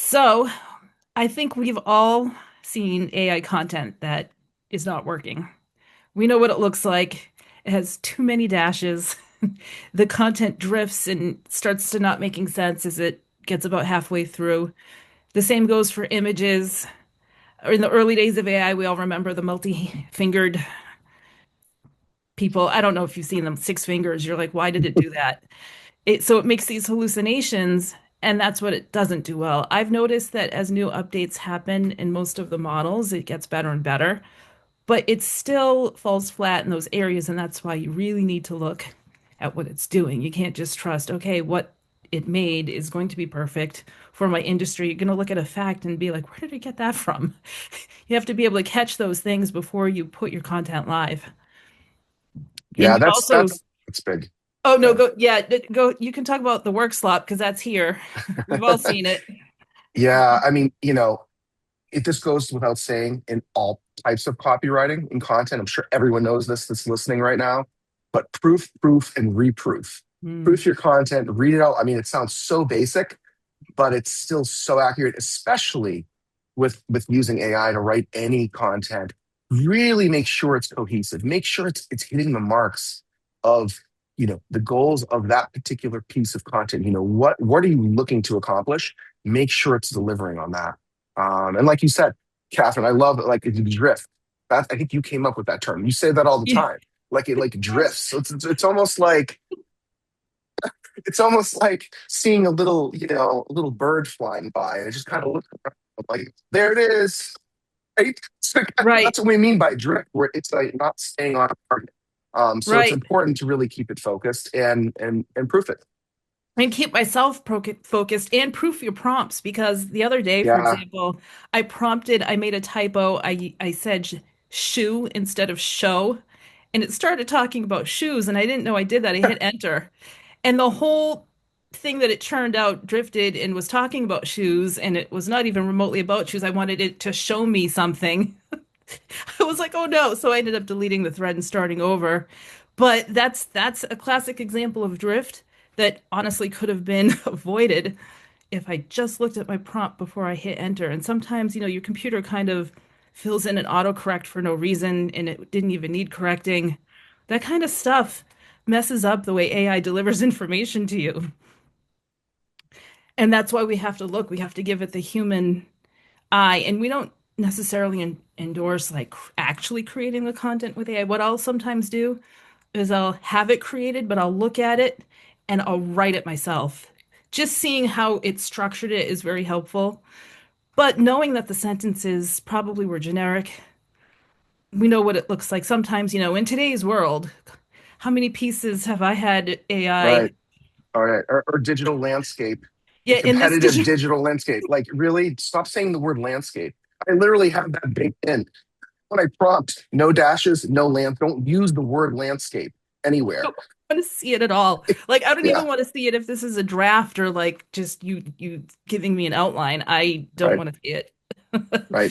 So, I think we've all seen AI content that is not working. We know what it looks like. It has too many dashes. The content drifts and starts to not making sense as it gets about halfway through. The same goes for images. In the early days of AI, we all remember the multi-fingered people. I don't know if you've seen them, six fingers. You're like, why did it do that? So it makes these hallucinations, and that's what it doesn't do well. I've noticed that as new updates happen in most of the models, it gets better and better, but it still falls flat in those areas, and that's why you really need to look at what it's doing. You can't just trust, okay, what it made is going to be perfect for my industry. You're going to look at a fact and be like, where did I get that from? You have to be able to catch those things before you put your content live. And Yeah, you've that's also, that's that's big. oh no, Yeah. go, yeah, go. You can talk about the work slop because that's here. We've all seen it. Yeah, I mean, it just goes without saying in all types of copywriting and content. I'm sure everyone knows this that's listening right now, but proof, and reproof. Mm. Proof your content, read it out. I mean, it sounds so basic, but it's still so accurate, especially with using AI to write any content. Really make sure it's cohesive. Make sure it's hitting the marks of the goals of that particular piece of content. What are you looking to accomplish? Make sure it's delivering on that. And like you said, Catherine, I love it. Like, it's drift. I think you came up with that term. You say that all the Yeah. time. Like, it like drifts. So it's almost like seeing a little bird flying by, and it just kind of looks around, like, there it is. Right? So Right, that's what we mean by drift, where it's like not staying on a target. So it's right. important to really keep it focused and proof it. And keep myself focused and proof your prompts because the other day, for Yeah, example, I made a typo. I said shoe instead of show, and it started talking about shoes, and I didn't know I did that. I hit enter, and the whole thing that it churned out drifted and was talking about shoes, and it was not even remotely about shoes. I wanted it to show me something. I was like, oh no. So I ended up deleting the thread and starting over. But that's a classic example of drift that honestly could have been avoided if I just looked at my prompt before I hit enter. And sometimes, your computer kind of fills in an autocorrect for no reason and it didn't even need correcting. That kind of stuff messes up the way AI delivers information to you. And that's why we have to look, we have to give it the human eye. And we don't necessarily endorse like actually creating the content with AI. What I'll sometimes do is I'll have it created, but I'll look at it and I'll write it myself. Just seeing how it structured it is very helpful. But knowing that the sentences probably were generic, we know what it looks like. Sometimes, in today's world, how many pieces have I had AI? right. All right. Or digital landscape, Yeah, in this competitive digital. digital landscape. Like, really, stop saying the word landscape. I literally have that baked in. When I prompt, no dashes, no land, don't use the word landscape anywhere. Don't want to see it at all. Like I don't Yeah, even want to see it if this is a draft or like just you giving me an outline. I don't right, want to see it. right.